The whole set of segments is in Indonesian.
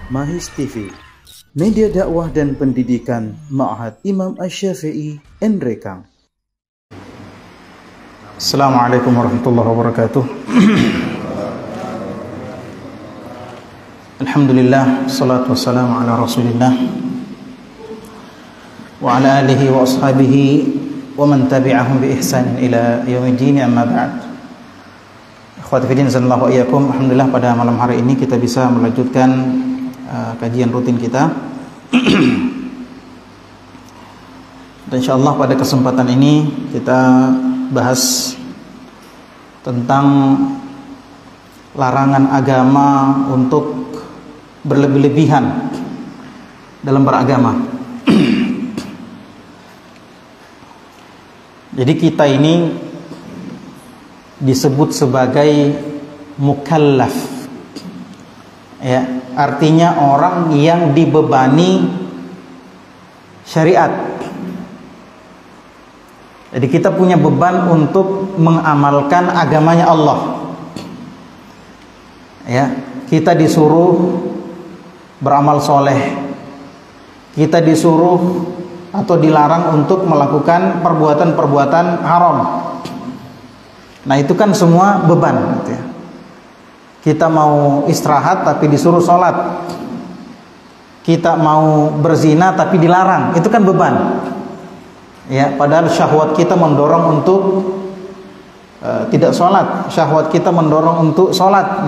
Mahis TV, media dakwah dan pendidikan Ma'had Imam Asy-Syafi'i Nrekang. Assalamualaikum warahmatullahi wabarakatuh. Alhamdulillah, salatu wassalamu ala Rasulillah wa ala alihi wa ashabihi wa man tabi'ahum bi ihsanin ila yaumiddin, amma ba'd. Ikhwati fillah, sallallahu iyyakum. Alhamdulillah, pada malam hari ini kita bisa melanjutkan kajian rutin kita. Dan insyaallah pada kesempatan ini kita bahas tentang larangan agama untuk berlebih-lebihan dalam beragama. Jadi kita ini disebut sebagai mukallaf, ya, artinya orang yang dibebani syariat. Jadi kita punya beban untuk mengamalkan agamanya Allah. Ya, kita disuruh beramal soleh, kita disuruh atau dilarang untuk melakukan perbuatan-perbuatan haram. Nah, itu kan semua beban, gitu ya. Kita mau istirahat tapi disuruh sholat, kita mau berzina tapi dilarang, itu kan beban. Ya, padahal syahwat kita mendorong untuk tidak sholat, syahwat kita mendorong untuk sholat,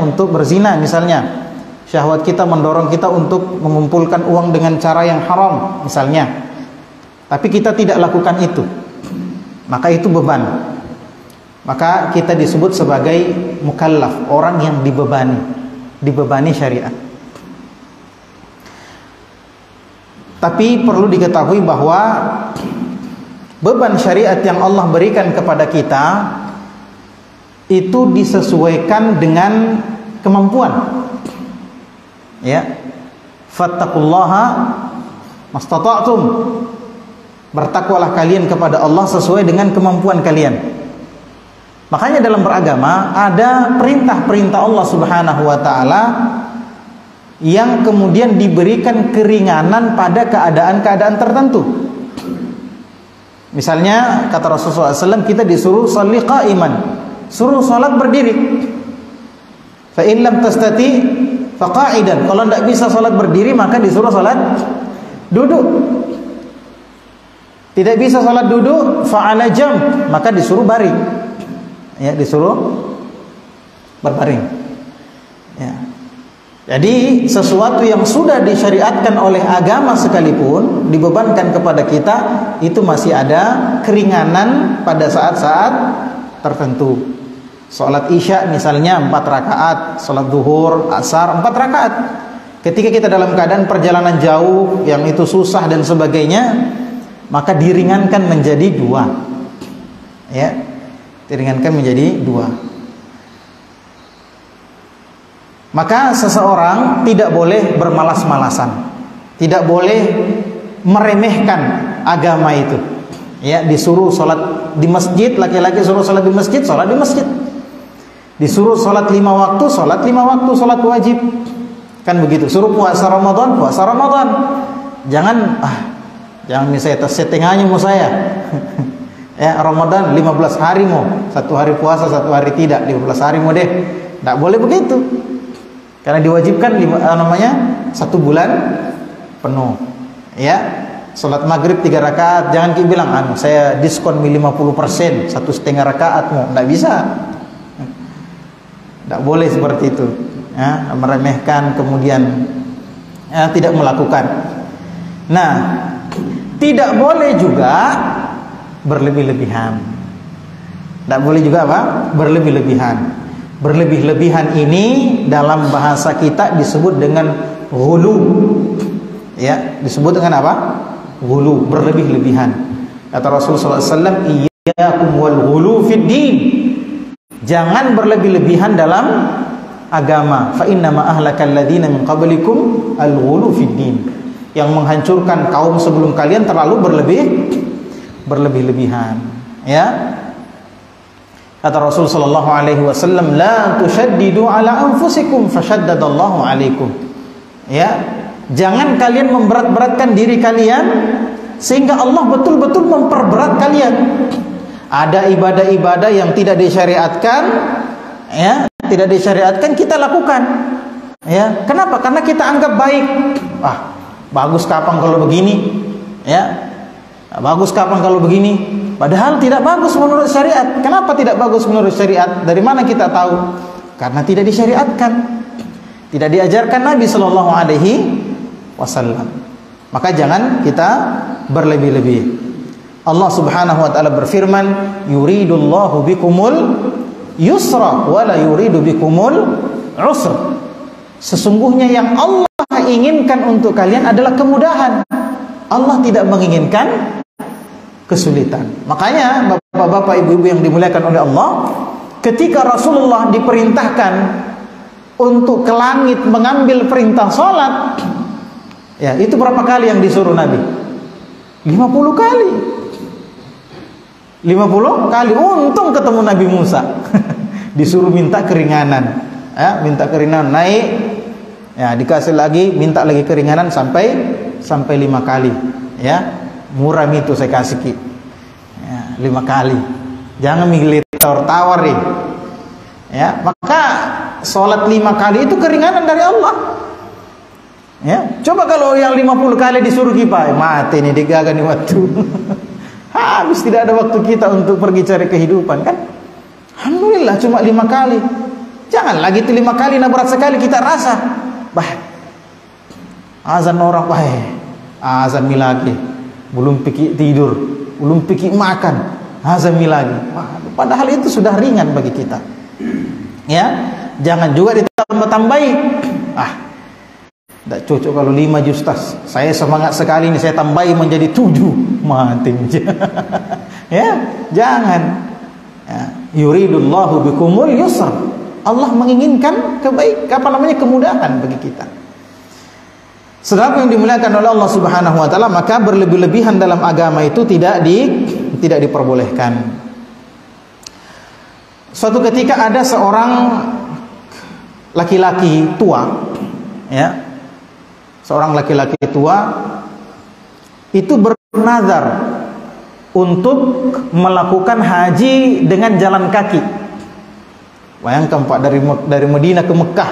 untuk berzina misalnya. Syahwat kita mendorong kita untuk mengumpulkan uang dengan cara yang haram misalnya. Tapi kita tidak lakukan itu, maka itu beban. Maka kita disebut sebagai mukallaf, orang yang dibebani syariat. Tapi perlu diketahui bahwa beban syariat yang Allah berikan kepada kita itu disesuaikan dengan kemampuan. Ya, fattaqullaha mastata'tum. Bertakwalah kalian kepada Allah sesuai dengan kemampuan kalian. Makanya dalam beragama ada perintah-perintah Allah Subhanahu wa taala yang kemudian diberikan keringanan pada keadaan-keadaan tertentu. Misalnya kata Rasulullah SAW, kita disuruh sholli qa'iman, suruh salat berdiri. Fa in lam tastati fa qa'idan. Kalau tidak bisa salat berdiri maka disuruh salat duduk. Tidak bisa salat duduk, fa ala jamb, maka disuruh baring. Ya, disuruh berbaring. Ya. Jadi sesuatu yang sudah disyariatkan oleh agama sekalipun dibebankan kepada kita, itu masih ada keringanan pada saat-saat tertentu. Salat Isya misalnya 4 rakaat, salat Zuhur, Asar 4 rakaat. Ketika kita dalam keadaan perjalanan jauh yang itu susah dan sebagainya, maka diringankan menjadi 2. Ya. Diringankan menjadi 2. Maka seseorang tidak boleh bermalas-malasan, tidak boleh meremehkan agama itu. Ya, disuruh sholat di masjid, laki-laki suruh sholat di masjid, sholat di masjid. Disuruh sholat 5 waktu, sholat 5 waktu, sholat wajib. Kan begitu. Suruh puasa Ramadan, puasa Ramadan. Jangan misalnya setengahnya mau saya. Ya, Ramadan 15 hari mau, 1 hari puasa, 1 hari tidak, 15 hari mau deh. Tidak boleh begitu. Karena diwajibkan 1 bulan penuh. Ya, salat maghrib 3 rakaat, jangan kita bilang saya diskon 50%, 1,5 rakaat mau. Tidak bisa. Tidak boleh seperti itu. Ya, meremehkan kemudian tidak melakukan. Nah, tidak boleh juga berlebih-lebihan. Tidak boleh juga berlebih-lebihan. Berlebih-lebihan ini dalam bahasa kita disebut dengan ghulu. Ya, disebut dengan apa? Ghulu, berlebih-lebihan. Kata Rasulullah SAW, iyyakum wal ghulu fid din. Jangan berlebih-lebihan dalam agama. Fa innama ahlakal ladzina min qablikum al ghulu fid din. Yang menghancurkan kaum sebelum kalian terlalu berlebih-lebihan. Ya. Kata Rasul sallallahu alaihi wasallam, "La tushaddidu ala anfusikum fashaddadallahu alaikum." Ya, jangan kalian memberat-beratkan diri kalian sehingga Allah betul-betul memperberat kalian. Ada ibadah-ibadah yang tidak disyariatkan, ya, tidak disyariatkan kita lakukan. Ya, kenapa? Karena kita anggap baik. Bagus kapan kalau begini? Ya. Bagus kapan kalau begini? Padahal tidak bagus menurut syariat. Kenapa tidak bagus menurut syariat? Dari mana kita tahu? Karena tidak disyariatkan. Tidak diajarkan Nabi sallallahu alaihi wasallam. Maka jangan kita berlebih-lebih. Allah Subhanahu wa taala berfirman, "Yuridullahu bikumul yusra wa la yuridu bikumul usra." Sesungguhnya yang Allah inginkan untuk kalian adalah kemudahan. Allah tidak menginginkan kesulitan. Makanya bapak-bapak, ibu-ibu yang dimuliakan oleh Allah, ketika Rasulullah diperintahkan untuk ke langit mengambil perintah sholat, ya, itu berapa kali yang disuruh Nabi? 50 kali. 50 kali. Untung ketemu Nabi Musa. Disuruh minta keringanan, ya, minta keringanan, naik, ya, dikasih lagi, minta lagi keringanan sampai 5 kali, ya. Murah itu saya kasih ki, ya, 5 kali. Jangan milih tawar-tawar nih, ya. Maka sholat 5 kali itu keringanan dari Allah, ya. Coba kalau yang 50 kali disuruh kita, mati nih, digagani waktu. Habis, tidak ada waktu kita untuk pergi cari kehidupan, kan? Alhamdulillah cuma 5 kali. Jangan lagi itu 5 kali, nah berat sekali kita rasa. Azan orang, azan mi lagi. Belum pikir tidur, belum pikir makan, azan mi lagi. Padahal itu sudah ringan bagi kita. Ya, jangan juga ditambah-tambahi. Tidak cocok kalau 5 justas. Saya semangat sekali ini, saya tambahi menjadi 7. Mati. Ya, jangan. Ya, yuridullahu bikumul yusra. Allah menginginkan kemudahan bagi kita. Saudara yang dimuliakan oleh Allah Subhanahu wa taala, maka berlebih-lebihan dalam agama itu tidak diperbolehkan. Suatu ketika ada seorang laki-laki tua, ya. Seorang laki-laki tua itu bernazar untuk melakukan haji dengan jalan kaki. Bayangkan Pak, dari Madinah ke Mekah.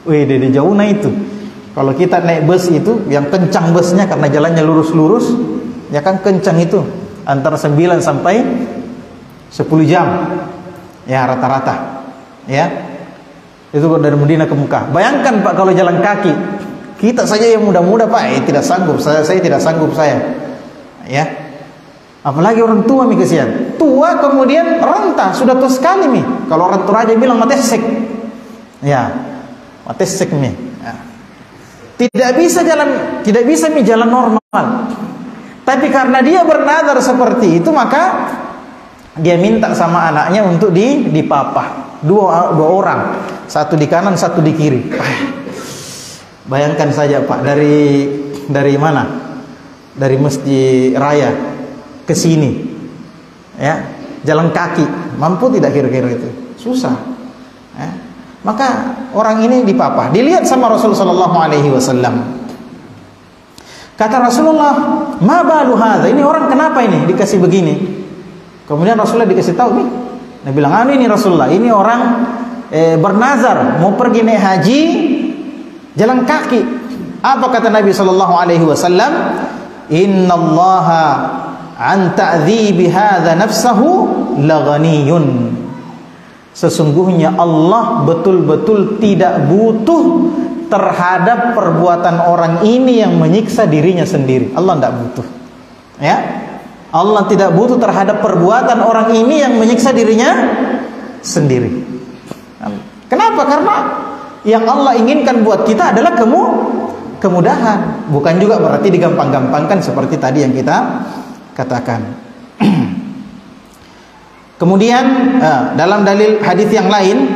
Dari jauh nah itu. Kalau kita naik bus itu yang kencang busnya karena jalannya lurus-lurus, ya kan kencang itu. Antara 9 sampai 10 jam. Ya rata-rata. Ya. Itu dari Madinah ke Mekah. Bayangkan Pak kalau jalan kaki. Kita saja yang muda-muda Pak, tidak sanggup. Saya tidak sanggup saya. Ya. Apalagi orang tua mi kesian. Tua kemudian rentah, sudah tua sekali mi. Kalau orang tua aja bilang matesek. Ya. Matesek mi. Ya. Tidak bisa mi jalan normal. Tapi karena dia bernazar seperti itu, maka dia minta sama anaknya untuk dipapah. Dua orang. Satu di kanan, satu di kiri. Bayangkan saja Pak, dari mana? Dari Masjid Raya ke sini, ya, jalan kaki, mampu tidak kira-kira itu? Susah. Ya. Maka orang ini dipapah, dilihat sama Rasulullah sallallahu alaihi wasallam. Kata Rasulullah, "Ma balu hadza?" Ini orang kenapa ini dikasih begini? Kemudian Rasulullah dikasih tahu nih. Dia bilang, ini Rasulullah, ini orang bernazar mau pergi naik haji jalan kaki. Apa kata Nabi sallallahu alaihi wasallam? "Innallaha an ta'dhibi hadza nafsahu laghaniyun." Sesungguhnya Allah betul-betul tidak butuh terhadap perbuatan orang ini yang menyiksa dirinya sendiri. Allah tidak butuh. Ya. Allah tidak butuh terhadap perbuatan orang ini yang menyiksa dirinya sendiri. Kenapa? Karena yang Allah inginkan buat kita adalah kemudahan. Bukan juga berarti digampang-gampangkan seperti tadi yang kita katakan. Kemudian dalam dalil hadis yang lain,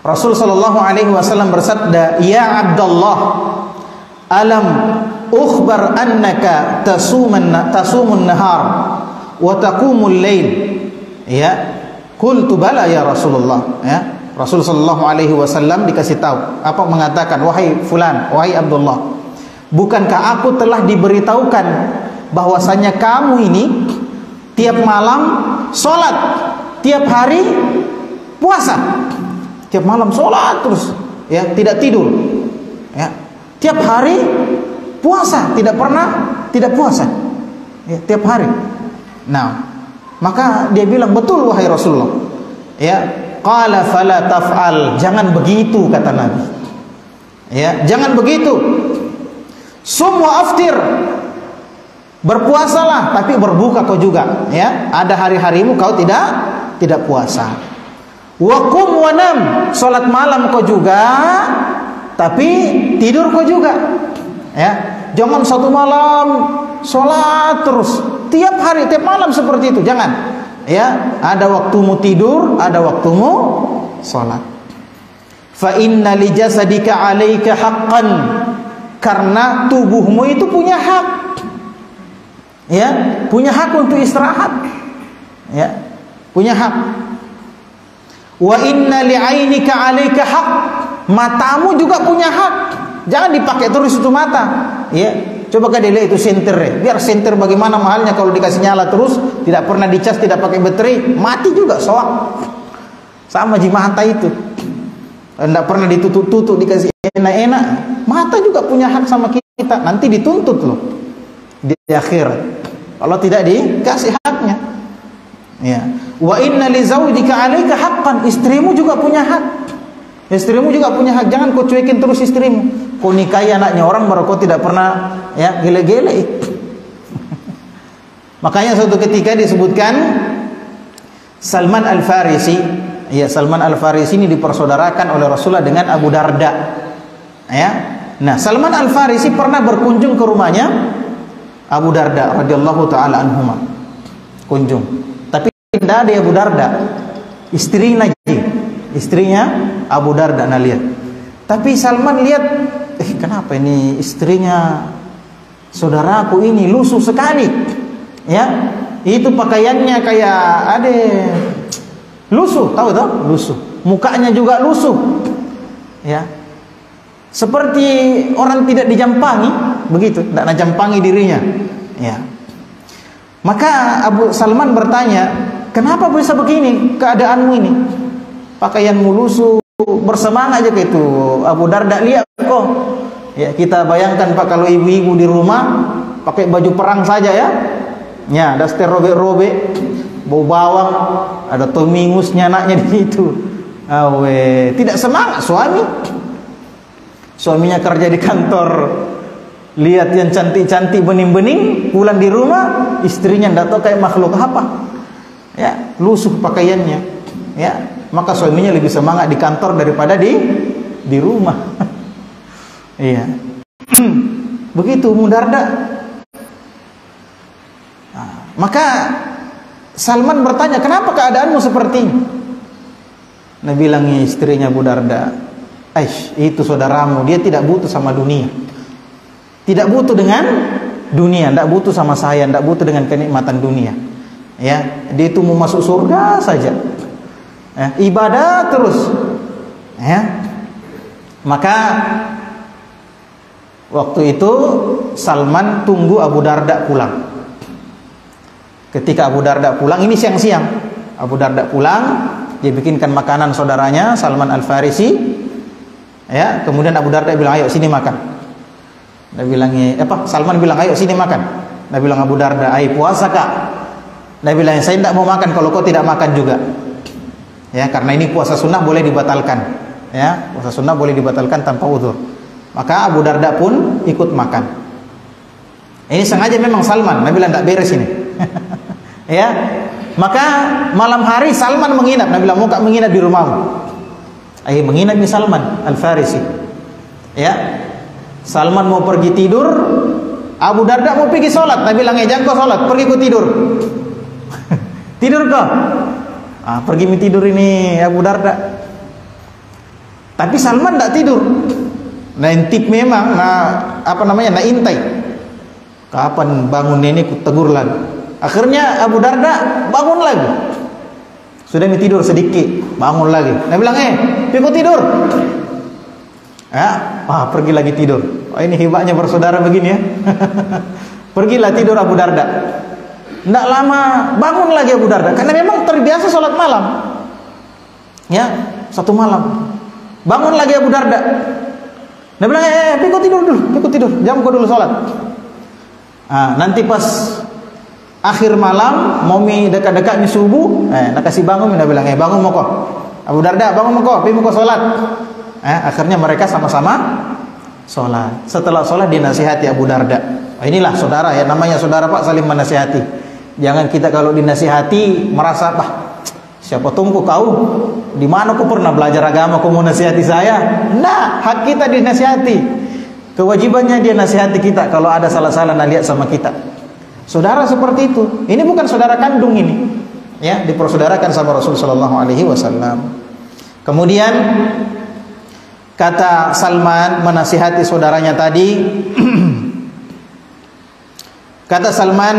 Rasul sallallahu alaihi wasallam bersabda, "Ya Abdullah, alam ukhbar annaka tasumun nahar wa taqumul lail. Ya, qultu bala ya Rasulullah. Ya, Rasul sallallahu alaihi wasallam dikasih tahu, apa mengatakan, wahai fulan, wahai Abdullah, bukankah aku telah diberitahukan bahwasanya kamu ini tiap malam sholat, tiap hari puasa, tiap malam sholat terus, ya, tidak tidur, ya, tiap hari puasa, tidak pernah tidak puasa, ya, tiap hari. Nah, maka dia bilang, betul wahai Rasulullah. Ya, qala fala taf'al, jangan begitu kata Nabi. Ya, jangan begitu. Sum wa aftir, berpuasalah tapi berbuka kau juga, ya. Ada hari-harimu kau tidak puasa. Wa qum wa nam, salat malam kau juga tapi tidur kau juga. Ya, jangan satu malam salat terus, tiap hari, tiap malam seperti itu, jangan. Ya, ada waktumu tidur, ada waktumu salat. Fa inna li jasadika 'alaika haqqan, karena tubuhmu itu punya hak. Ya, punya hak untuk istirahat. Ya, punya hak. Wa inna li 'ainika 'alaika haqq, matamu juga punya hak. Jangan dipakai terus itu mata. Ya, coba kau lihat itu senter, biar senter bagaimana mahalnya kalau dikasih nyala terus, tidak pernah dicas, tidak pakai baterai, mati juga soak. Sama ji mata itu, tidak pernah ditutup-tutup, dikasih enak-enak, mata juga punya hak sama kita. Nanti dituntut loh di akhirat kalau tidak dikasih haknya. Ya, wa inna li zawjika 'alaika haqqan, istrimu juga punya hak. Istrimu juga punya hak, jangan kau cuekin terus istrimu. Kau nikahi anaknya orang baru kau tidak pernah, ya, gele-gele. Makanya suatu ketika disebutkan Salman Al-Farisi, ya, Salman Al-Farisi ini dipersaudarakan oleh Rasulullah dengan Abu Darda. Ya. Nah, Salman Al-Farisi pernah berkunjung ke rumahnya Abu Darda radhiyallahu taala anhuma. Kunjung. Tapi tidak ada Abu Darda. Istrinya Abu Darda, nah lihat. Tapi Salman lihat, kenapa ini istrinya saudaraku ini lusuh sekali. Ya, itu pakaiannya kayak ada lusuh, tahu tak? Lusuh. Mukanya juga lusuh. Ya. Seperti orang tidak dijampangi, begitu, tidak najampangi dirinya. Ya. Maka Abu Salman bertanya, kenapa bisa begini keadaanmu ini? Pakaianmu lusuh, bersemangat aja gitu. Abu Darda lihat kok. Ya, kita bayangkan Pak, kalau ibu-ibu di rumah pakai baju perang saja, ya. Ya, daster robek-robek, bau bawang, ada tomingusnya anaknya di situ. Awe, tidak semangat suami. Suaminya kerja di kantor, lihat yang cantik-cantik bening-bening, pulang di rumah istrinya tidak tahu kayak makhluk apa. Ya, lusuh pakaiannya. Ya, maka suaminya lebih semangat di kantor daripada di rumah. Iya. Begitu Abu Darda. Nah, maka Salman bertanya, kenapa keadaanmu seperti ini? Nah, bilangnya istrinya Abu Darda, "Aish, itu saudaramu, dia tidak butuh sama dunia. Tidak butuh dengan dunia, tidak butuh sama saya, tidak butuh dengan kenikmatan dunia. Ya, dia itu mau masuk surga saja. Ya, ibadah terus." Ya. Maka waktu itu Salman tunggu Abu Darda pulang. Ketika Abu Darda pulang, ini siang-siang, Abu Darda pulang, dia bikinkan makanan saudaranya Salman Al-Farisi. Ya, kemudian Abu Darda bilang, "Ayo sini makan." Dia bilangnya, Salman bilang, "Ayo sini makan." Dia bilang Abu Darda, "Ayo puasa kak." Dia bilang, "Saya tidak mau makan kalau kau tidak makan juga." Ya, karena ini puasa sunnah boleh dibatalkan. Ya, puasa sunnah boleh dibatalkan tanpa uzur. Maka Abu Darda pun ikut makan. Ini sengaja memang Salman, Nabi bilang tidak beres ini. Ya, maka malam hari Salman menginap. Nabi bilang, "Mau kak menginap di rumahmu?" Ayo menginap di Salman Al-Farisi. Ya, Salman mau pergi tidur, Abu Darda mau pergi sholat. Nabi bilang, "Jangan kau sholat, pergi kau tidur." Tidur kau. Pergi tidur ini Abu Darda. Tapi Salman tidak tidur. Nah, intip memang, nah intai. Kapan bangun nenek ku tegur lagi. Akhirnya Abu Darda bangun lagi. Sudah tidur sedikit, bangun lagi. Dia bilang, pikul tidur. Pergi lagi tidur. Ini hebatnya bersaudara begini ya. Pergilah tidur Abu Darda. Tidak lama bangun lagi Abu Darda, karena memang terbiasa sholat malam. Ya, satu malam bangun lagi Abu Darda. Dia bilang, pikul tidur dulu, pikul tidur. Jam kau dulu sholat. Nanti pas akhir malam, mau dekat-dekat ni subuh, nak kasih bangun. Dia bilang, bangun mau kau. Abu Darda, bangun mau kau, pergi mau kau sholat. Akhirnya mereka sama-sama sholat. Setelah sholat dinasihati Abu Darda. Inilah saudara ya, namanya saudara Pak, saling menasihati. Jangan kita kalau dinasihati merasa, siapa tunggu kau? Di mana kau pernah belajar agama kau mau nasihati saya? Nah, hak kita dinasihati. Kewajibannya dia nasihati kita kalau ada salah-salah nak lihat sama kita. Saudara seperti itu. Ini bukan saudara kandung ini. Ya, dipersaudarakan sama Rasul sallallahu alaihi wasallam. Kemudian kata Salman menasihati saudaranya tadi. Kata Salman,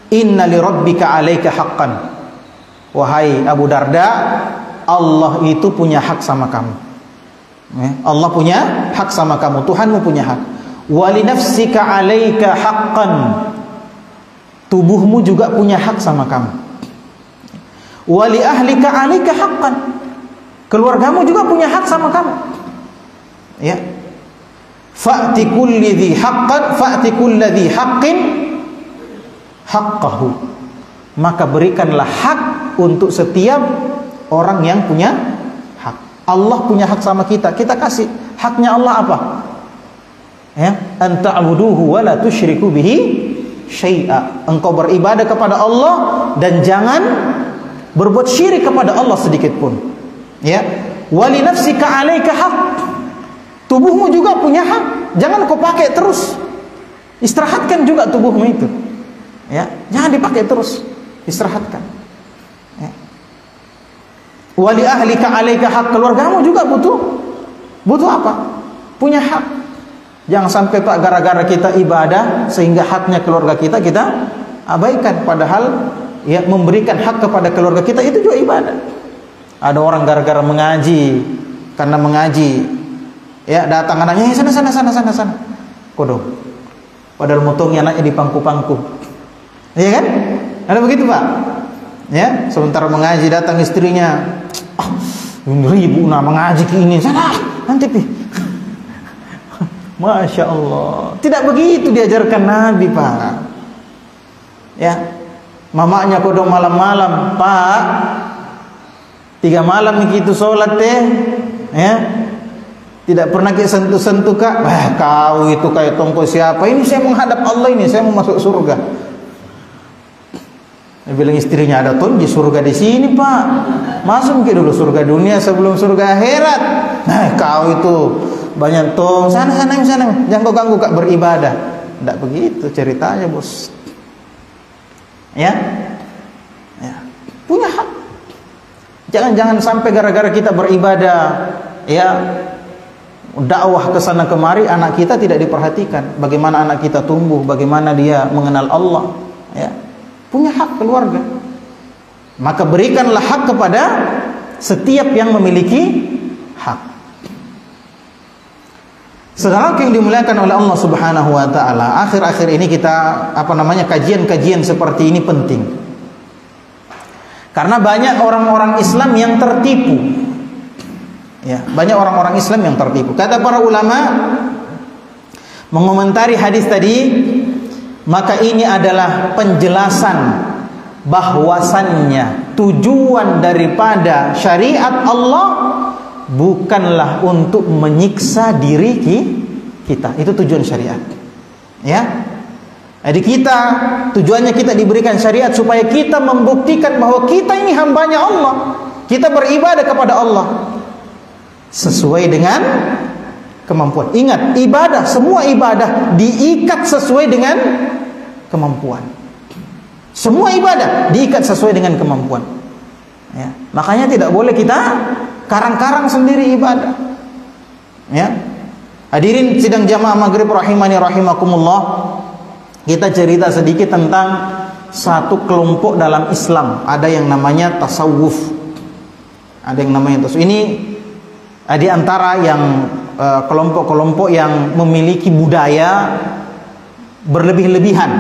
"Inna li rabbika 'alaika haqqan." Wahai Abu Darda, Allah itu punya hak sama kamu. Allah punya hak sama kamu, Tuhanmu punya hak. Wa li nafsika 'alaika haqqan. Tubuhmu juga punya hak sama kamu. Wa li ahlika 'alaika haqqan. Keluargamu juga punya hak sama kamu. Ya. Fa'ti kulli dhi haqqan, fa'ti kulli dhi haqqin haqqahu. Maka berikanlah hak untuk setiap orang yang punya hak. Allah punya hak sama kita, kita kasih. Haknya Allah apa? Ya, an ta'buduhu wa la tusyriku bihi syai'a. Engkau beribadah kepada Allah dan jangan berbuat syirik kepada Allah sedikit pun. Ya, wa li nafsika 'alaika haqq. Tubuhmu juga punya hak. Jangan kau pakai terus. Istirahatkan juga tubuhmu itu. Ya, jangan dipakai terus. Istirahatkan. Ya. Wa li ahlika 'alaika haqq. Keluargamu juga butuh apa? Punya hak. Jangan sampai Pak gara-gara kita ibadah sehingga haknya keluarga kita abaikan, padahal ya memberikan hak kepada keluarga kita itu juga ibadah. Ada orang gara-gara mengaji, karena mengaji ya datang anaknya, sana. Kodong. Padahal motongnya anaknya di pangku-pangku. Iya kan? Ada begitu Pak? Ya, sebentar mengaji datang istrinya. Ribu mengaji ke ini. Sana, nanti pi. Masya Allah. Tidak begitu diajarkan Nabi Pak. Ya, mamanya kodong malam-malam Pak. 3 malam begitu sholat teh. Ya. Tidak pernah kita sentuh-sentuh Kak. Kau itu kayak tongko siapa? Ini saya menghadap Allah ini, saya mau masuk surga. Dia bilang istrinya, ada tuh di surga di sini Pak. Masuk ke dulu surga dunia sebelum surga akhirat. Kau itu banyak tong. Sana. Jangan kau ganggu Kak beribadah. Tidak begitu ceritanya bos. Ya. Punya hak. Jangan sampai gara-gara kita beribadah, ya, dakwah ke sana kemari, anak kita tidak diperhatikan. Bagaimana anak kita tumbuh, bagaimana dia mengenal Allah, ya. Punya hak keluarga. Maka berikanlah hak kepada setiap yang memiliki hak. Saudara yang dimuliakan oleh Allah Subhanahu wa taala, akhir-akhir ini kita kajian-kajian seperti ini penting. Karena banyak orang-orang Islam yang tertipu. Ya, banyak orang-orang Islam yang tertipu. Kata para ulama mengomentari hadis tadi, maka ini adalah penjelasan bahwasannya tujuan daripada syariat Allah bukanlah untuk menyiksa diri kita. Itu tujuan syariat. Ya. Jadi tujuannya kita diberikan syariat supaya kita membuktikan bahwa kita ini hambanya Allah. Kita beribadah kepada Allah sesuai dengan kemampuan. Ingat, ibadah, semua ibadah diikat sesuai dengan kemampuan. Semua ibadah diikat sesuai dengan kemampuan. Ya, makanya tidak boleh kita karang-karang sendiri ibadah. Ya. Hadirin sidang jamaah maghrib rahimani rahimakumullah. Kita cerita sedikit tentang satu kelompok dalam Islam, ada yang namanya tasawuf. Ada yang namanya tasawuf. Ini di antara yang kelompok-kelompok yang memiliki budaya berlebih-lebihan.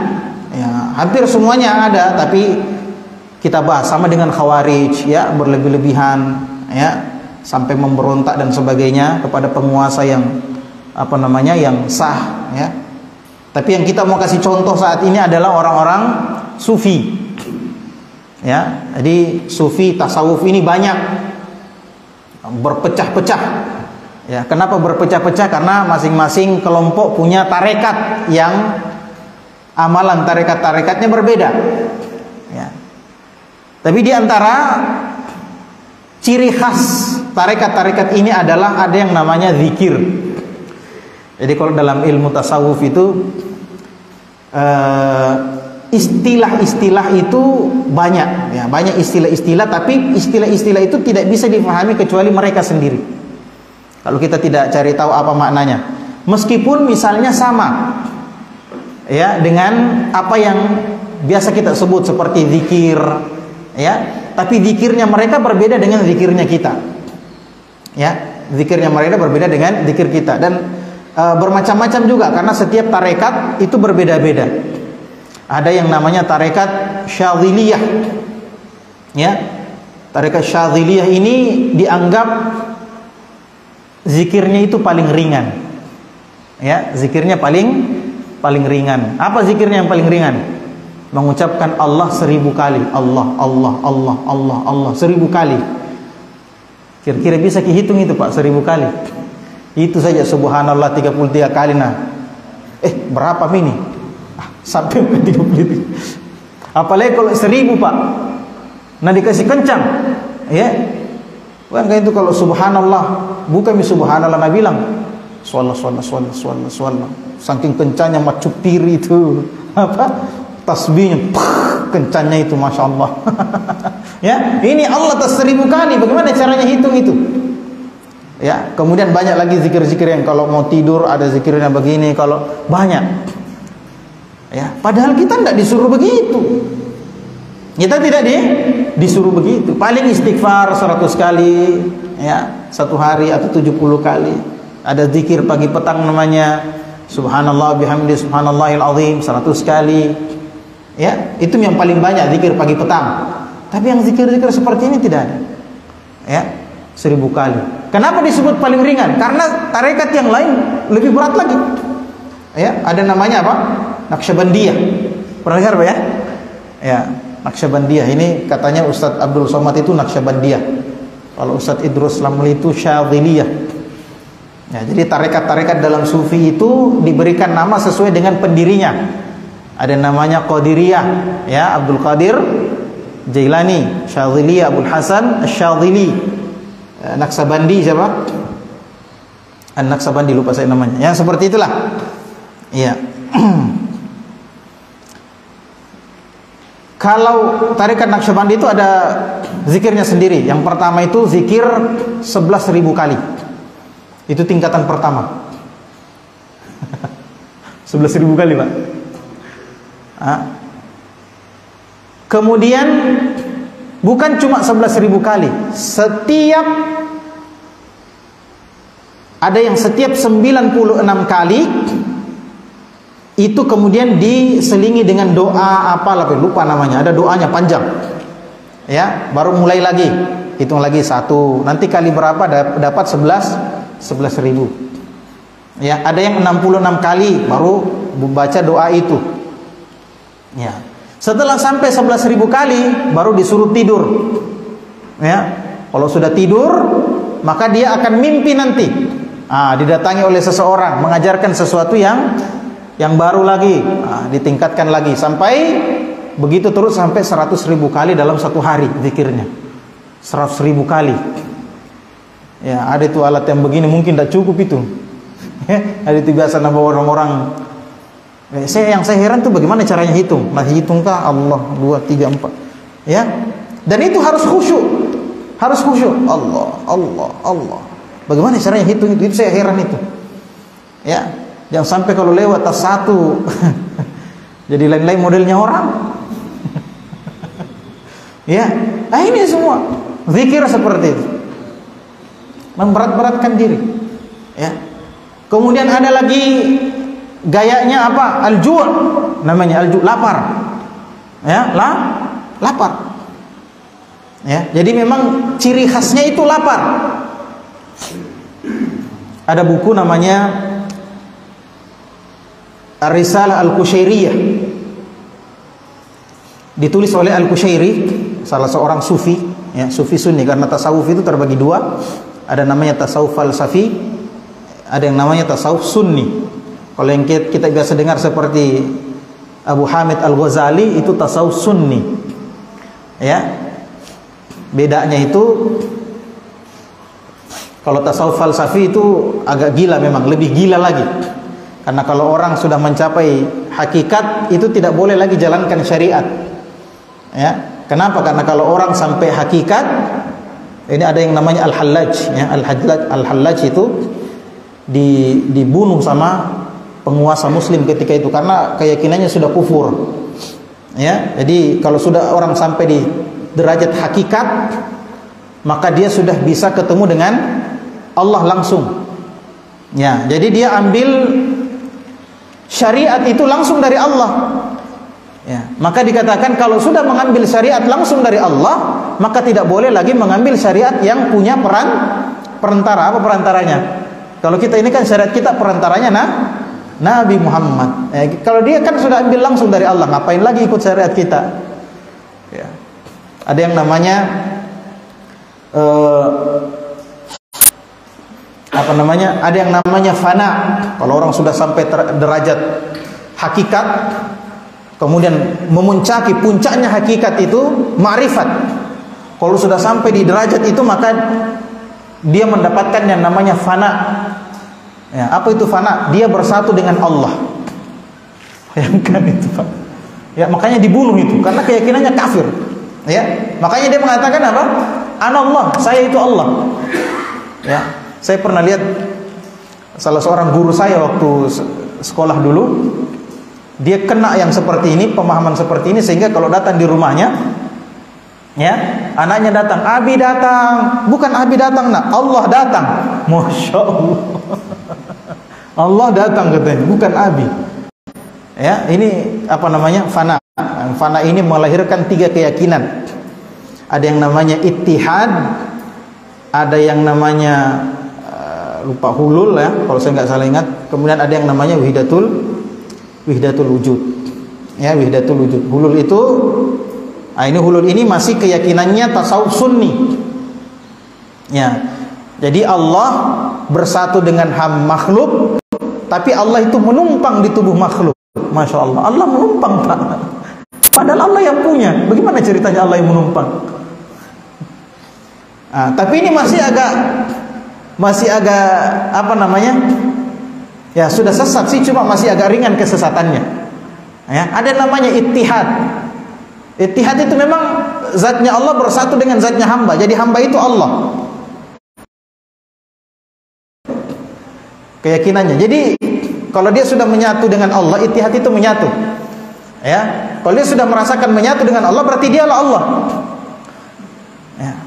Ya, hampir semuanya ada, tapi kita bahas sama dengan Khawarij, ya, berlebih-lebihan, ya, sampai memberontak dan sebagainya kepada penguasa yang yang sah, ya. Tapi yang kita mau kasih contoh saat ini adalah orang-orang sufi, ya. Jadi sufi tasawuf ini banyak berpecah-pecah, ya. Kenapa berpecah-pecah? Karena masing-masing kelompok punya tarekat yang amalan tarekat-tarekatnya berbeda, ya. Tapi di antara ciri khas tarekat-tarekat ini adalah ada yang namanya zikir. Jadi kalau dalam ilmu tasawuf itu istilah-istilah itu banyak, ya, banyak istilah-istilah, tapi istilah-istilah itu tidak bisa dipahami kecuali mereka sendiri. Kalau kita tidak cari tahu apa maknanya, meskipun misalnya sama, ya, dengan apa yang biasa kita sebut seperti zikir, ya, tapi zikirnya mereka berbeda dengan zikirnya kita, ya, zikirnya mereka berbeda dengan zikir kita. Dan bermacam-macam juga, karena setiap tarekat itu berbeda-beda. Ada yang namanya tarekat Syadziliyah, ya. Tarekat Syadziliyah ini dianggap zikirnya itu paling ringan, ya, zikirnya paling ringan. Apa zikirnya yang paling ringan? Mengucapkan Allah 1000 kali, Allah, Allah, Allah, Allah, Allah 1000 kali. Kira-kira bisa dihitung itu, Pak, 1000 kali? Itu saja subhanallah 33 kali. Nah, berapa ini? Sampai 33. Apalagi kalau 1000, Pak. Nah, dikasih kencang, ya. Enggak, itu kalau subhanallah, bukan subhanallah, Nabi bilang swalla. Saking kencangnya macam tiri itu, tasbihnya kencangnya itu, masya Allah. Ya, ini Allah tas 1000 kali. Bagaimana caranya hitung itu? Ya, kemudian banyak lagi zikir-zikir yang kalau mau tidur ada zikirnya begini, kalau banyak. Ya, padahal kita tidak disuruh begitu. Kita tidak disuruh begitu. Paling istighfar 100 kali, ya, satu hari atau 70 kali. Ada zikir pagi petang namanya subhanallah bihamdi subhanallahil azim 100 kali. Ya, itu yang paling banyak zikir pagi petang. Tapi yang zikir-zikir seperti ini tidak ada. Ya, 1000 kali. Kenapa disebut paling ringan? Karena tarekat yang lain lebih berat lagi. Ya, ada namanya apa? Naqsyabandiyah. Pernah dengar, Pak, ya? Ya, Naqsyabandiyah. Ini katanya Ustadz Abdul Somad itu Naqsyabandiyah. Kalau Ustadz Idrus Lamli itu Syadziliyah. Ya, jadi tarekat-tarekat dalam sufi itu diberikan nama sesuai dengan pendirinya. Ada namanya Qadiriyah, ya, Abdul Qadir Jailani, Syadziliyah Abdul Hasan Asy-Syadzili. Naqsyabandi siapa? An-Naqsyabandi, lupa saya namanya. Ya, seperti itulah. Iya. Kalau tarekat Naqsyabandi itu ada zikirnya sendiri. Yang pertama itu zikir 11.000 kali. Itu tingkatan pertama. 11.000 kali, Pak. Kemudian bukan cuma 11.000 kali. Ada yang setiap 96 kali itu kemudian diselingi dengan doa apalah, lupa namanya. Ada doanya panjang. Ya, baru mulai lagi. Hitung lagi 1. Nanti kali berapa dapat 11.000. Ya, ada yang 66 kali baru membaca doa itu. Ya. Setelah sampai 11.000 kali baru disuruh tidur. Ya. Kalau sudah tidur, maka dia akan mimpi nanti. Didatangi oleh seseorang mengajarkan sesuatu yang baru lagi, ditingkatkan lagi sampai begitu terus sampai 100.000 kali dalam satu hari zikirnya. 100.000 kali. Ya, ada itu alat yang begini mungkin tidak cukup itu. Ada itu biasa nama orang-orang. Yang saya heran tuh bagaimana caranya hitung. Nah, hitungkah Allah 2, 3, 4. Ya. Dan itu harus khusyuk. Harus khusyuk. Allah, Allah, Allah. Bagaimana caranya hitung itu? Itu saya heran itu. Ya. Jangan sampai kalau lewat tas 1 jadi lain-lain modelnya orang. Ya, nah ini semua zikir seperti itu, memberat-beratkan diri. Ya. Kemudian ada lagi gayanya apa? Al-ju', namanya al-ju', lapar. Ya, lapar. Ya, jadi memang ciri khasnya itu lapar. Ada buku namanya Ar-Risalah Al-Qushairiyah, ditulis oleh Al-Qushairi, salah seorang sufi, ya, sufi sunni, karena tasawuf itu terbagi dua, ada namanya tasawuf falsafi, ada yang namanya tasawuf sunni. Kalau yang kita biasa dengar seperti Abu Hamid Al-Ghazali itu tasawuf sunni. Ya. Bedanya itu, kalau tasawuf falsafi itu agak gila, memang lebih gila lagi. Karena kalau orang sudah mencapai hakikat itu tidak boleh lagi jalankan syariat. Ya, kenapa? Karena kalau orang sampai hakikat, ini ada yang namanya Al-Hallaj, ya, Al-Hallaj itu dibunuh sama penguasa muslim ketika itu karena keyakinannya sudah kufur. Ya, jadi kalau sudah orang sampai di derajat hakikat, maka dia sudah bisa ketemu dengan Allah langsung. Ya, jadi dia ambil syariat itu langsung dari Allah. Ya, maka dikatakan kalau sudah mengambil syariat langsung dari Allah, maka tidak boleh lagi mengambil syariat yang punya perantara. Apa perantaranya? Kalau kita ini kan syariat kita perantaranya Nabi Muhammad. Kalau dia kan sudah ambil langsung dari Allah, ngapain lagi ikut syariat kita? Ya. Ada yang namanya ada yang namanya fana. Kalau orang sudah sampai derajat hakikat, kemudian memuncaki puncaknya hakikat itu ma'rifat. Kalau sudah sampai di derajat itu, maka dia mendapatkan yang namanya fana. Ya, apa itu fana? Dia bersatu dengan Allah. Bayangkan itu, Pak. Ya, makanya dibunuh itu karena keyakinannya kafir. Ya, makanya dia mengatakan apa? Anallah, saya itu Allah. Ya, saya pernah lihat salah seorang guru saya waktu sekolah dulu, dia kena yang seperti ini, pemahaman seperti ini, sehingga kalau datang di rumahnya, ya, anaknya datang, Abi datang, bukan Abi datang, nak, Allah datang. Masya Allah, Allah datang katanya, bukan Abi. Ya, ini apa namanya? Fana. Fana ini melahirkan 3 keyakinan. Ada yang namanya ittihad, ada yang namanya lupa hulul, ya, kalau saya nggak salah ingat. Kemudian ada yang namanya wahdatul wujud. Ya, wahdatul wujud. Hulul itu, ini hulul ini masih keyakinannya tasawuf sunni. Ya. Jadi Allah bersatu dengan makhluk, tapi Allah itu menumpang di tubuh makhluk. Masya Allah, Allah menumpang, Pak. Padahal Allah yang punya. Bagaimana ceritanya Allah yang menumpang? Tapi ini masih agak apa namanya? Ya, sudah sesat sih, cuma masih agak ringan kesesatannya. Ya, ada namanya ittihad. Ittihad itu memang zatnya Allah bersatu dengan zatnya hamba. Jadi hamba itu Allah. Keyakinannya. Jadi kalau dia sudah menyatu dengan Allah, ittihad itu menyatu. Ya, kalau dia sudah merasakan menyatu dengan Allah, berarti dialah Allah. Ya.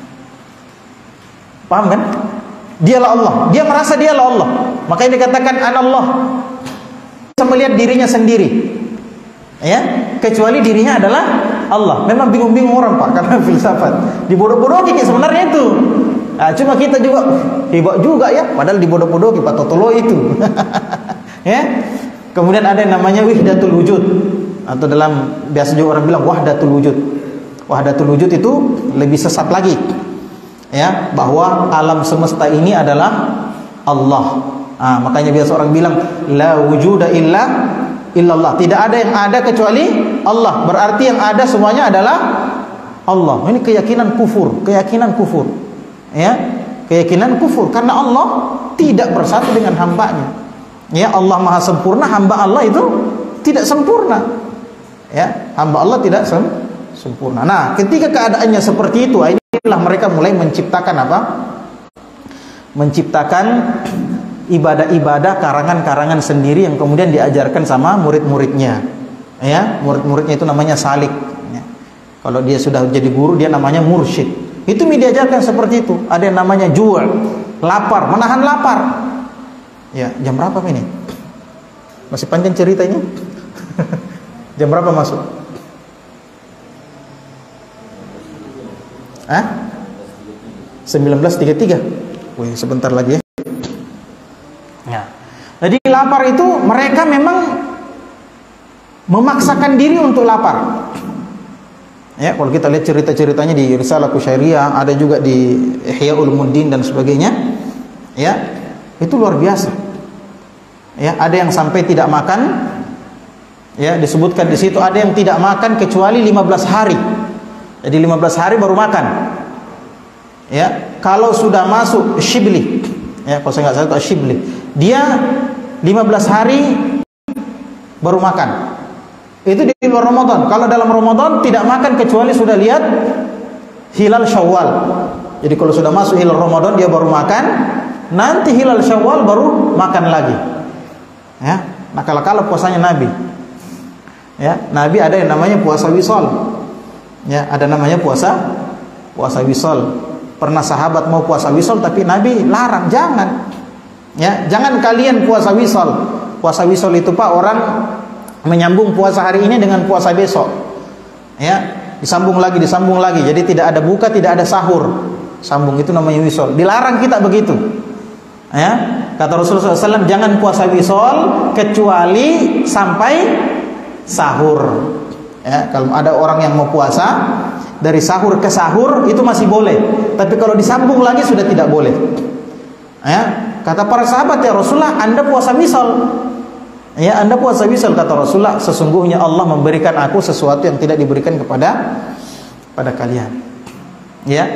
Paham kan? Dialah Allah. Dia merasa dialah Allah. Makanya dikatakan anallah. Bisa melihat dirinya sendiri. Ya, kecuali dirinya adalah Allah. Memang bingung-bingung orang, Pak, karena filsafat. Dibodoh-bodohi sebenarnya itu. Cuma kita juga hebat juga ya, padahal dibodoh-bodohi Pak Totolo itu. Ya. Kemudian ada yang namanya wahdatul wujud, atau dalam biasa juga orang bilang wahdatul wujud. Wahdatul wujud itu lebih sesat lagi. Ya, bahwa alam semesta ini adalah Allah. Makanya biasa orang bilang la wujuda illallah. Tidak ada yang ada kecuali Allah. Berarti yang ada semuanya adalah Allah. Ini keyakinan kufur, Ya, keyakinan kufur karena Allah tidak bersatu dengan hambanya. Ya, Allah Maha sempurna, hamba Allah itu tidak sempurna. Ya, hamba Allah tidak sempurna. Nah, ketika keadaannya seperti itu, inilah mereka mulai menciptakan apa? Menciptakan ibadah-ibadah karangan-karangan sendiri yang kemudian diajarkan sama murid-muridnya. Ya, murid-muridnya itu namanya salik. Ya. Kalau dia sudah jadi guru, dia namanya mursyid. Itu diajarkan seperti itu. Ada yang namanya ju', lapar, menahan lapar. Ya, jam berapa ini? Masih panjang ceritanya? Jam berapa masuk? Hah? 19.33. Wih, sebentar lagi ya. Ya. Jadi lapar itu mereka memang memaksakan diri untuk lapar. Ya, kalau kita lihat cerita-ceritanya di Risalah Kusyairiyah, ada juga di Ihya Ulumuddin dan sebagainya. Ya, itu luar biasa. Ya, ada yang sampai tidak makan. Ya, disebutkan di situ ada yang tidak makan kecuali 15 hari. Jadi 15 hari baru makan. Ya, kalau sudah masuk Shibli, ya kalau saya nggak salah itu Shibli, dia 15 hari baru makan. Itu di luar Ramadan. Kalau dalam Ramadan tidak makan kecuali sudah lihat hilal Syawal. Jadi kalau sudah masuk hilal Ramadan dia baru makan, nanti hilal Syawal baru makan lagi. Ya, nah kalau puasanya Nabi. Ya, Nabi ada yang namanya puasa wisol. Ya, ada namanya puasa wisol. Pernah sahabat mau puasa wisol tapi Nabi larang, jangan. Ya, jangan kalian puasa wisol. Puasa wisol itu Pak, orang menyambung puasa hari ini dengan puasa besok. Ya, disambung lagi. Jadi tidak ada buka, tidak ada sahur. Sambung, itu namanya wisol. Dilarang kita begitu. Ya, kata Rasulullah SAW, jangan puasa wisol kecuali sampai sahur. Ya, kalau ada orang yang mau puasa dari sahur ke sahur itu masih boleh, tapi kalau disambung lagi sudah tidak boleh. Ya, kata para sahabat, ya Rasulullah, Anda puasa wisol. Ya, Anda puasa wisol, kata Rasulullah, sesungguhnya Allah memberikan aku sesuatu yang tidak diberikan kepada kalian. Ya,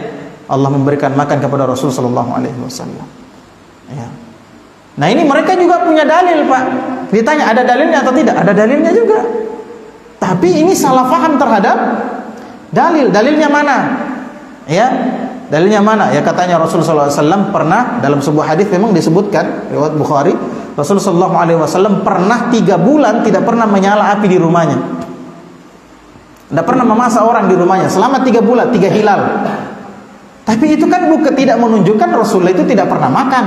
Allah memberikan makan kepada Rasul sallallahu alaihi wasallam. Ya. Nah, ini mereka juga punya dalil, Pak. Ditanya ada dalilnya atau tidak? Ada dalilnya juga. Tapi ini salah paham terhadap dalil. Dalilnya mana? Ya, dalilnya mana? Ya, katanya Rasulullah SAW pernah dalam sebuah hadis memang disebutkan riwayat Bukhari, Rasulullah SAW pernah 3 bulan tidak pernah menyala api di rumahnya. Tidak pernah memasak orang di rumahnya selama 3 bulan, 3 hilal. Tapi itu kan bukan tidak menunjukkan Rasulullah itu tidak pernah makan.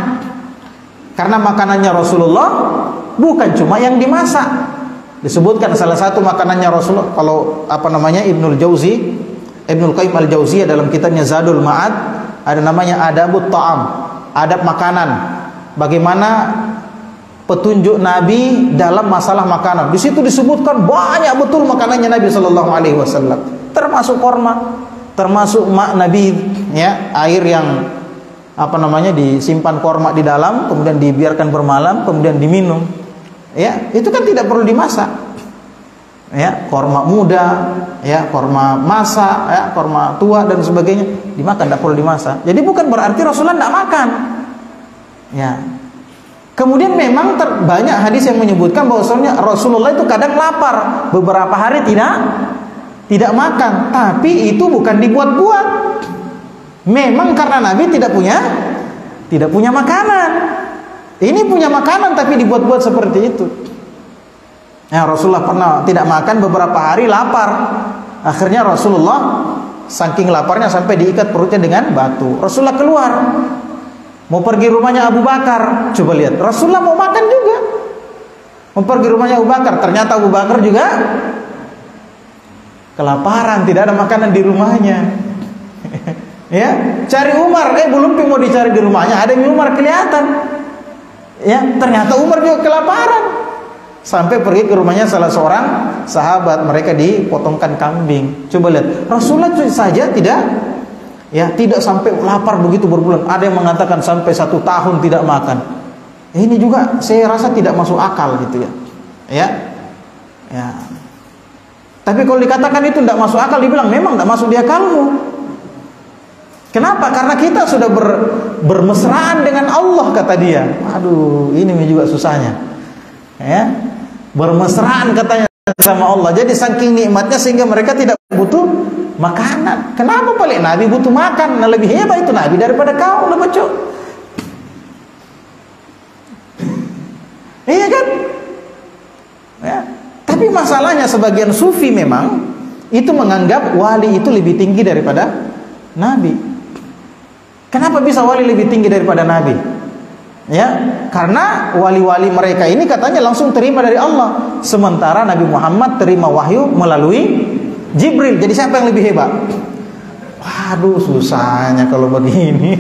Karena makanannya Rasulullah bukan cuma yang dimasak. Disebutkan salah satu makanannya Rasulullah, kalau Ibnul Qayyim Al-Jauziyah dalam kitabnya Zadul Ma'ad, ada namanya Adabut Ta'am, adab makanan. Bagaimana petunjuk Nabi dalam masalah makanan. Di situ disebutkan banyak betul makanannya Nabi sallallahu alaihi wasallam. Termasuk korma, termasuk Nabi, ya, air yang disimpan korma di dalam, kemudian dibiarkan bermalam, kemudian diminum. Ya, itu kan tidak perlu dimasak. Ya, korma muda, ya, korma masa, ya, korma tua dan sebagainya dimakan, tidak perlu dimasak. Jadi bukan berarti Rasulullah tidak makan. Ya. Kemudian memang banyak hadis yang menyebutkan bahwasanya Rasulullah itu kadang lapar, beberapa hari tidak makan, tapi itu bukan dibuat-buat. Memang karena Nabi tidak punya makanan. Ini punya makanan tapi dibuat-buat seperti itu. Ya, Rasulullah pernah tidak makan beberapa hari, lapar. Akhirnya Rasulullah saking laparnya sampai diikat perutnya dengan batu. Rasulullah keluar mau pergi rumahnya Abu Bakar. Coba lihat, Rasulullah mau makan juga, mau pergi rumahnya Abu Bakar. Ternyata Abu Bakar juga kelaparan, tidak ada makanan di rumahnya. Ya, cari Umar, belum mau dicari di rumahnya, ada Umar kelihatan. Ya, ternyata Umar juga kelaparan. Sampai pergi ke rumahnya salah seorang sahabat, mereka dipotongkan kambing. Coba lihat, Rasulullah saja tidak sampai lapar begitu berbulan. Ada yang mengatakan sampai 1 tahun tidak makan. Ini juga saya rasa tidak masuk akal gitu ya. Ya. Tapi kalau dikatakan itu tidak masuk akal, dibilang memang tidak masuk di akalmu. Kenapa? Karena kita sudah bermesraan dengan Allah, kata dia. Aduh, ini juga susahnya. Ya, bermesraan katanya sama Allah. Jadi saking nikmatnya sehingga mereka tidak butuh makanan. Kenapa paling Nabi butuh makan? Nah, lebih hebat itu Nabi daripada kau, lebih. Iya kan? Ya. Tapi masalahnya sebagian sufi memang itu menganggap wali itu lebih tinggi daripada nabi. Kenapa bisa wali lebih tinggi daripada nabi? Ya, karena wali-wali mereka ini katanya langsung terima dari Allah, sementara Nabi Muhammad terima wahyu melalui Jibril. Jadi siapa yang lebih hebat? Waduh, susahnya kalau begini.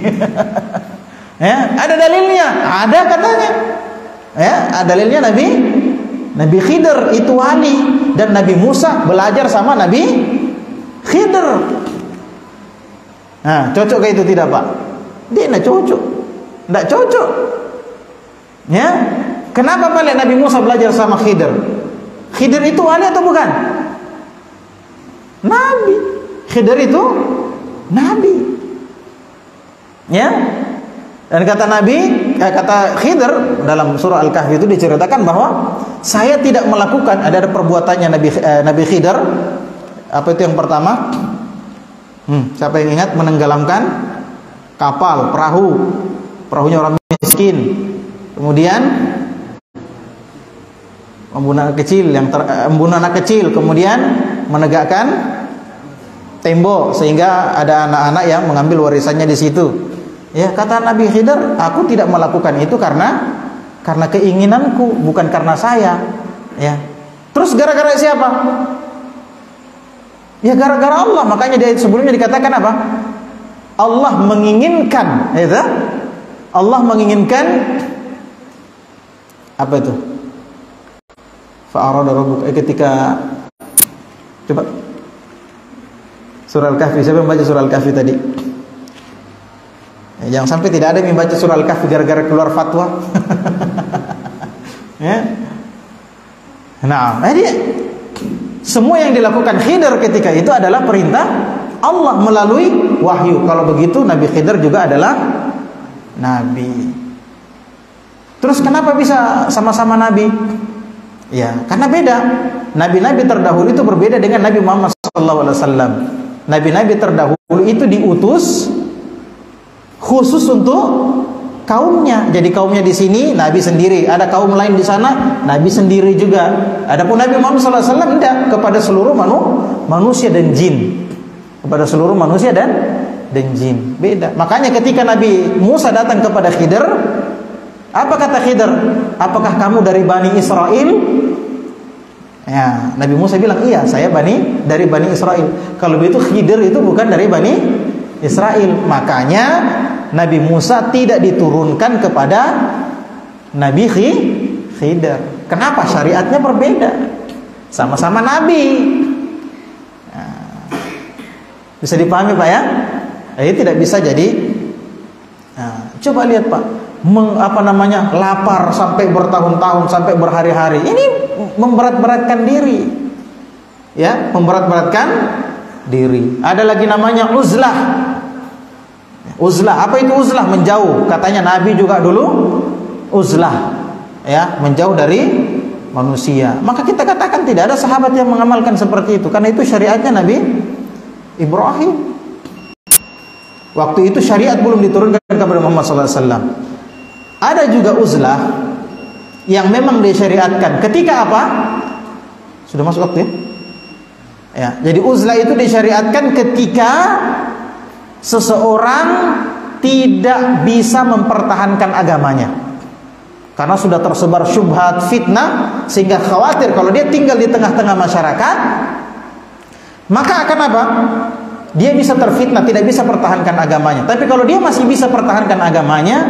Ya, ada dalilnya, ada katanya. Ya, ada dalilnya Nabi Khidir itu wali, dan Nabi Musa belajar sama Nabi Khidir. Nah, cocok kayak itu tidak, Pak? Dia tidak cocok. Tidak cocok. Ya, kenapa Pak Nabi Musa belajar sama Khidir? Khidir itu wali atau bukan? Nabi. Khidir itu nabi. Ya. Dan kata Khidir dalam surah Al-Kahfi itu diceritakan bahwa saya tidak melakukan, ada perbuatannya Nabi Khidir. Apa itu yang pertama? Siapa yang ingat? Menenggelamkan kapal, perahunya orang miskin. Kemudian membunuh anak kecil, kemudian menegakkan tembok sehingga ada anak-anak yang mengambil warisannya di situ. Ya, kata Nabi Khidir, aku tidak melakukan itu karena keinginanku, bukan karena saya. Ya. Terus gara-gara siapa? Ya gara-gara Allah. Makanya di ayat sebelumnya dikatakan apa? Allah menginginkan, itu. Allah menginginkan apa itu? Fa'arada rabbuka, ketika coba surah Al-Kahfi, siapa yang baca surah Al-Kahfi tadi? Jangan sampai tidak ada yang membaca surah Al-Kahfi gara-gara keluar fatwa. Ya. Nah, jadi semua yang dilakukan Khidir ketika itu adalah perintah Allah melalui wahyu. Kalau begitu Nabi Khidir juga adalah nabi. Terus kenapa bisa sama-sama nabi? Ya, karena beda. Nabi-nabi terdahulu itu berbeda dengan Nabi Muhammad SAW. Nabi-nabi terdahulu itu diutus khusus untuk kaumnya. Jadi kaumnya di sini Nabi sendiri, ada kaum lain di sana Nabi sendiri juga. Adapun Nabi Muhammad SAW tidak, kepada seluruh manusia dan jin. Kepada seluruh manusia dan jin. Beda. Makanya ketika Nabi Musa datang kepada Khidir, apa kata Khidir? Apakah kamu dari Bani Israel? Ya, Nabi Musa bilang, iya, saya dari Bani Israel. Kalau begitu Khidir itu bukan dari Bani Israel. Makanya Nabi Musa tidak diturunkan kepada Nabi Khidir. Kenapa? Syariatnya berbeda. Sama-sama Nabi. Nah, bisa dipahami Pak ya? Ini tidak bisa jadi. Nah, coba lihat Pak, lapar sampai bertahun-tahun, sampai berhari-hari. Ini memberat-beratkan diri. Ya, memberat-beratkan diri. Ada lagi namanya uzlah. Uzlah, apa itu uzlah? Menjauh. Katanya Nabi juga dulu uzlah. Ya, menjauh dari manusia. Maka kita katakan tidak ada sahabat yang mengamalkan seperti itu, karena itu syariatnya Nabi Ibrahim. Waktu itu syariat belum diturunkan kepada Muhammad SAW. Ada juga uzlah yang memang disyariatkan ketika apa? Sudah masuk waktu ya? Ya, jadi uzlah itu disyariatkan ketika seseorang tidak bisa mempertahankan agamanya, karena sudah tersebar syubhat, fitnah, sehingga khawatir kalau dia tinggal di tengah-tengah masyarakat, maka akan apa? Dia bisa terfitnah, tidak bisa pertahankan agamanya. Tapi kalau dia masih bisa pertahankan agamanya,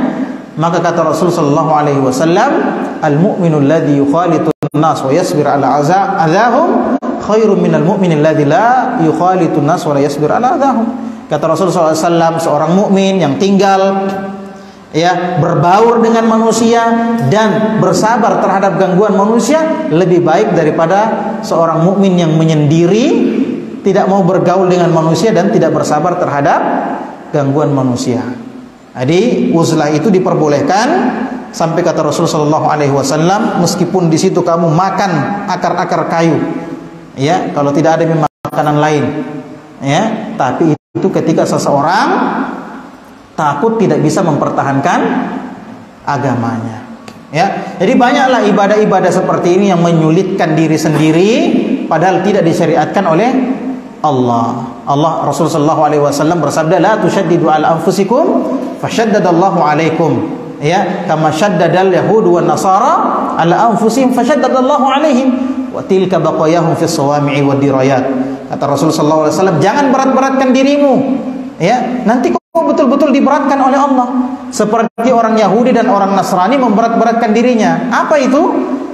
maka kata Rasul sallallahu alaihi wasallam, al-mu'minu alladhi yukhalitu an-nas wa yasbir ala adahum khairun minal mu'min alladhi la yukhalitu an-nas wa la yasbir ala adahum. Kata Rasul sallallahu alaihi wasallam, seorang mukmin yang tinggal ya berbaur dengan manusia dan bersabar terhadap gangguan manusia lebih baik daripada seorang mukmin yang menyendiri, tidak mau bergaul dengan manusia dan tidak bersabar terhadap gangguan manusia. Jadi uzlah itu diperbolehkan, sampai kata Rasul sallallahu alaihi wasallam, meskipun di situ kamu makan akar-akar kayu, ya, kalau tidak ada makanan lain, ya, tapi itu ketika seseorang takut tidak bisa mempertahankan agamanya. Ya, jadi banyaklah ibadah-ibadah seperti ini yang menyulitkan diri sendiri, padahal tidak disyariatkan oleh Allah Rasulullah SAW bersabda, la tushaddidu ala anfusikum fashaddadallahu alaikum, ya, kama syaddadal yahud wan nasara ala anfusihim fashaddadallahu alaihim wa tilka baqayahum fis sawami'i wad dirayat. Kata Rasulullah SAW, jangan berat-beratkan dirimu, ya, nanti kau betul-betul diberatkan oleh Allah seperti orang Yahudi dan orang Nasrani memberat-beratkan dirinya. Apa itu?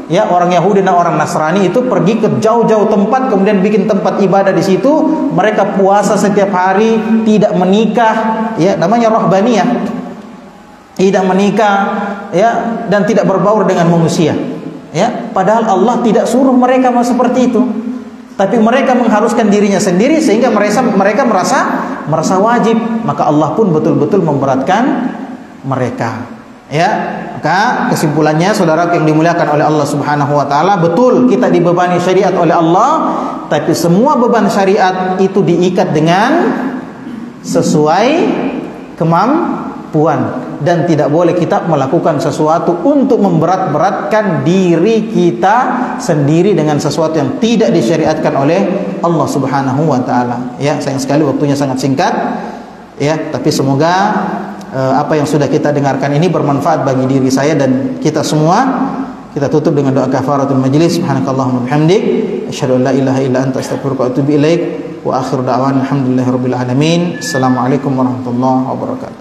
Ya, orang Yahudi dan orang Nasrani itu pergi ke jauh-jauh tempat, kemudian bikin tempat ibadah di situ. Mereka puasa setiap hari, tidak menikah, ya, namanya rahbaniyah. Tidak menikah, ya, dan tidak berbaur dengan manusia. Ya, padahal Allah tidak suruh mereka mau seperti itu. Tapi mereka mengharuskan dirinya sendiri sehingga mereka merasa wajib. Maka Allah pun betul-betul memberatkan mereka. Ya, maka kesimpulannya saudara yang dimuliakan oleh Allah Subhanahu wa taala, betul kita dibebani syariat oleh Allah, tapi semua beban syariat itu diikat dengan sesuai kemampuan dan tidak boleh kita melakukan sesuatu untuk memberat-beratkan diri kita sendiri dengan sesuatu yang tidak disyariatkan oleh Allah Subhanahu wa taala. Ya, sayang sekali waktunya sangat singkat. Ya, tapi semoga apa yang sudah kita dengarkan ini bermanfaat bagi diri saya dan kita semua. Kita tutup dengan doa kafaratul majlis. Subhanakallahumma bihamdik, asyhadu an la ilaha illa anta, astaghfiruka wa atubu ilaik. Wa akhiru da'wana alhamdulillahirabbil alamin. Assalamualaikum warahmatullahi wabarakatuh.